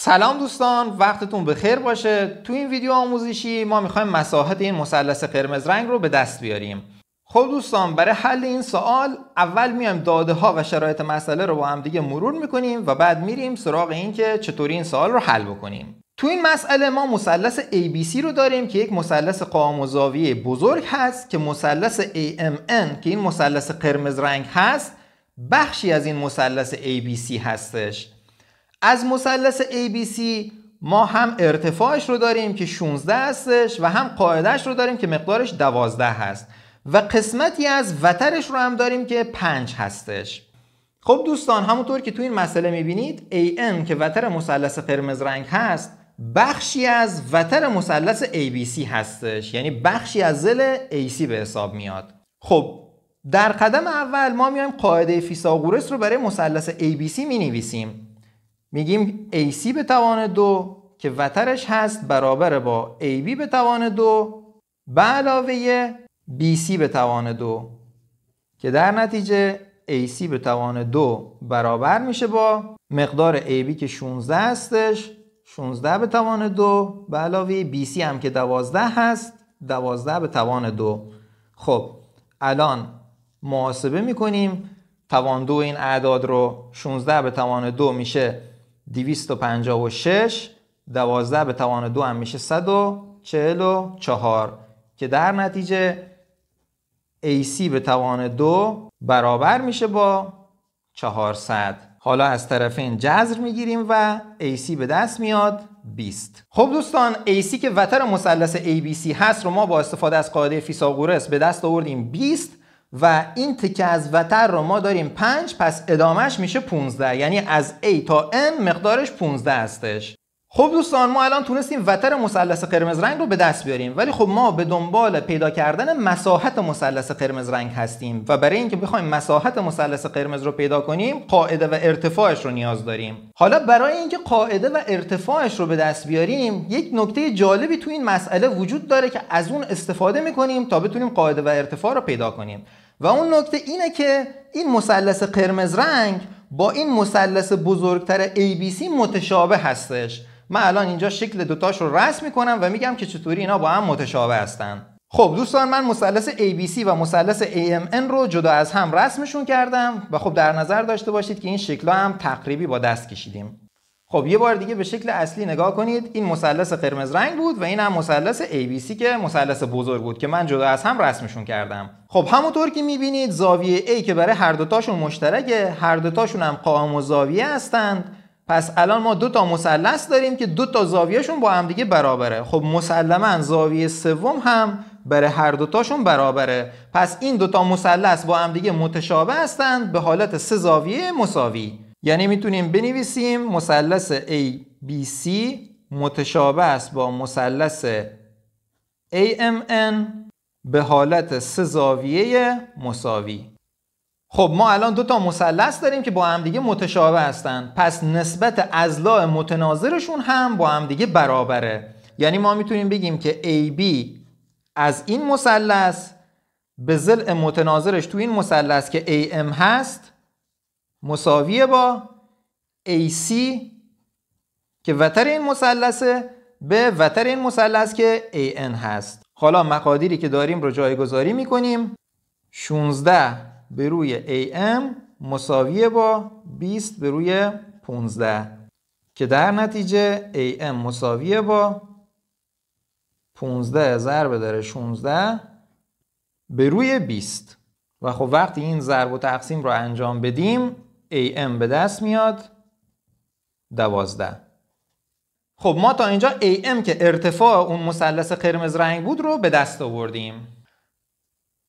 سلام دوستان، وقتتون بخیر باشه. تو این ویدیو آموزشی ما میخوایم مساحت این مثلث قرمز رنگ رو به دست بیاریم. خب دوستان، برای حل این سوال اول میایم داده ها و شرایط مسئله رو با هم دیگه مرور میکنیم و بعد میریم سراغ این که چطوری این سوال رو حل بکنیم. تو این مسئله ما مثلث ABC رو داریم که یک مثلث قائم الزاویه بزرگ هست که مثلث AMN که این مثلث قرمز رنگ هست بخشی از این مثلث ABC هستش. از مثلث ABC ما هم ارتفاعش رو داریم که 16 هستش و هم قاعدهش رو داریم که مقدارش 12 هست و قسمتی از وترش رو هم داریم که 5 هستش. خب دوستان، همونطور که تو این مسئله میبینید AN که وتر مثلث قرمز رنگ هست بخشی از وتر مثلث ABC هستش، یعنی بخشی از ضلع AC به حساب میاد. خب در قدم اول ما میایم قاعده فیثاغورس رو برای مثلث ABC مینویسیم. میگیم AC به توان 2 که وترش هست برابر با AB به توان 2 به علاوه BC به توان 2 که در نتیجه AC به توان 2 برابر میشه با مقدار AB که 16 هستش، 16 به توان 2 به علاوه BC هم که 12 هست، 12 به توان 2. خب الان محاسبه میکنیم توان 2 این اعداد رو. 16 به توان 2 میشه 256، 12 به توان 2 هم میشه 144 که در نتیجه AC به توان 2 برابر میشه با 400. حالا از طرفین جذر میگیریم و AC به دست میاد 20. خب دوستان، AC که وتر مثلث ABC هست رو ما با استفاده از قاعده فیثاغورس به دست آوردیم 20 و این تکه از وتر رو ما داریم 5، پس ادامهش میشه 15، یعنی از A تا N مقدارش 15 هستش. خب دوستان، ما الان تونستیم وتر مثلث قرمز رنگ رو به دست بیاریم، ولی خب ما به دنبال پیدا کردن مساحت مثلث قرمز رنگ هستیم و برای اینکه بخوایم مساحت مثلث قرمز رو پیدا کنیم قاعده و ارتفاعش رو نیاز داریم. حالا برای اینکه قاعده و ارتفاعش رو به دست بیاریم یک نکته جالبی تو این مسئله وجود داره که از اون استفاده میکنیم تا بتونیم قاعده و ارتفاع رو پیدا کنیم و اون نکته اینه که این مثلث قرمز رنگ با این مثلث بزرگتر ABC متشابه هستش. من الان اینجا شکل دوتاش رو رسم میکنم و میگم که چطوری اینا با هم متشابه هستن. خب دوستان، من مثلث ABC و مثلث AMN رو جدا از هم رسمشون کردم و خب در نظر داشته باشید که این شکل‌ها هم تقریبی با دست کشیدیم. خب یه بار دیگه به شکل اصلی نگاه کنید. این مثلث قرمز رنگ بود و این هم مثلث ABC که مثلث بزرگ بود که من جدا از هم رسمشون کردم. خب همونطور که میبینید زاویه A که برای هر دوتاشون مشترکه، هر دوتاشون هم قائم الزاویه هستند. پس الان ما دو تا مثلث داریم که دو تا زاویهشون با هم دیگه برابره. خب مسلماً زاویه سوم هم برای هر دوتاشون برابره. پس این دو تا مثلث با هم دیگه متشابه هستند به حالت سه زاویه مساوی. یعنی میتونیم بنویسیم مثلث ABC متشابه است با مثلث AMN به حالت سه زاویه مساوی. خب ما الان دو تا مثلث داریم که با هم دیگه متشابه هستن، پس نسبت اضلاع متناظرشون هم با هم دیگه برابره. یعنی ما میتونیم بگیم که AB از این مثلث به ضلع متناظرش تو این مثلث که AM هست مساویه با AC که وتر این مثلثه به وتر این مثلث که AN هست. حالا مقادیری که داریم رو جایگذاری میکنیم. 16 به روی AM مساویه با 20 به روی 15 که در نتیجه AM مساویه با 15 ضرب در 16 به روی 20 و خب وقتی این ضرب و تقسیم رو انجام بدیم AM به دست میاد 12. خب ما تا اینجا AM که ارتفاع اون مثلث قرمز رنگ بود رو به دست آوردیم.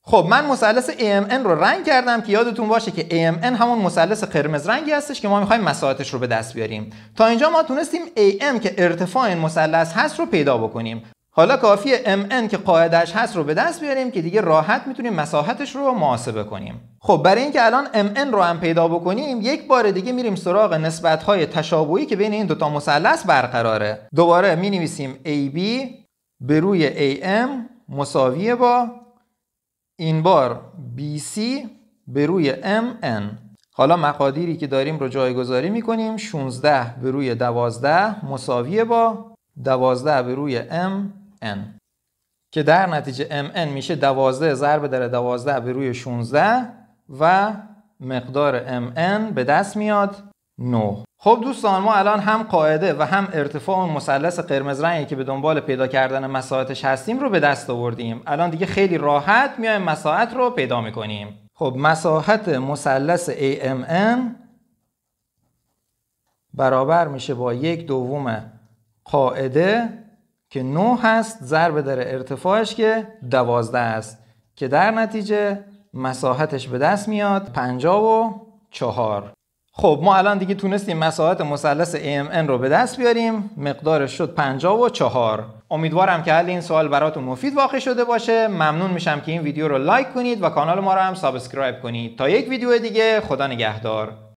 خب من مثلث AMN رو رنگ کردم که یادتون باشه که AMN همون مثلث قرمز رنگی هستش که ما میخوایم مساحتش رو به دست بیاریم. تا اینجا ما تونستیم AM که ارتفاع این مثلث هست رو پیدا بکنیم. حالا کافیه MN که قاعدهش هست رو به دست بیاریم که دیگه راحت میتونیم مساحتش رو محاسبه کنیم. خب برای اینکه الان MN رو هم پیدا بکنیم یک بار دیگه میریم سراغ نسبت‌های تشابهی که بین این دوتا مثلث برقراره. دوباره مینویسیم AB به روی AM مساویه با این بار BC به روی MN. حالا مقادیری که داریم رو جایگذاری میکنیم. 16 به روی 12 مساویه با 12 به روی mn که در نتیجه mn میشه 12 ضرب در 12 به روی 16 و مقدار mn به دست میاد 9. خب دوستان، ما الان هم قاعده و هم ارتفاع اون مثلث قرمز رنگی که به دنبال پیدا کردن مساحتش هستیم رو به دست آوردیم. الان دیگه خیلی راحت میایم مساحت رو پیدا میکنیم. خب مساحت مثلث AMN برابر میشه با 1/2 قاعده که 9 هست ضرب در ارتفاعش که 12 است که در نتیجه مساحتش به دست میاد 54. خب ما الان دیگه تونستیم مساحت مثلث AMN رو به دست بیاریم. مقدارش شد 54. امیدوارم که حل این سوال براتون مفید واقع شده باشه. ممنون میشم که این ویدیو رو لایک کنید و کانال ما رو هم سابسکرایب کنید. تا یک ویدیو دیگه، خدا نگهدار.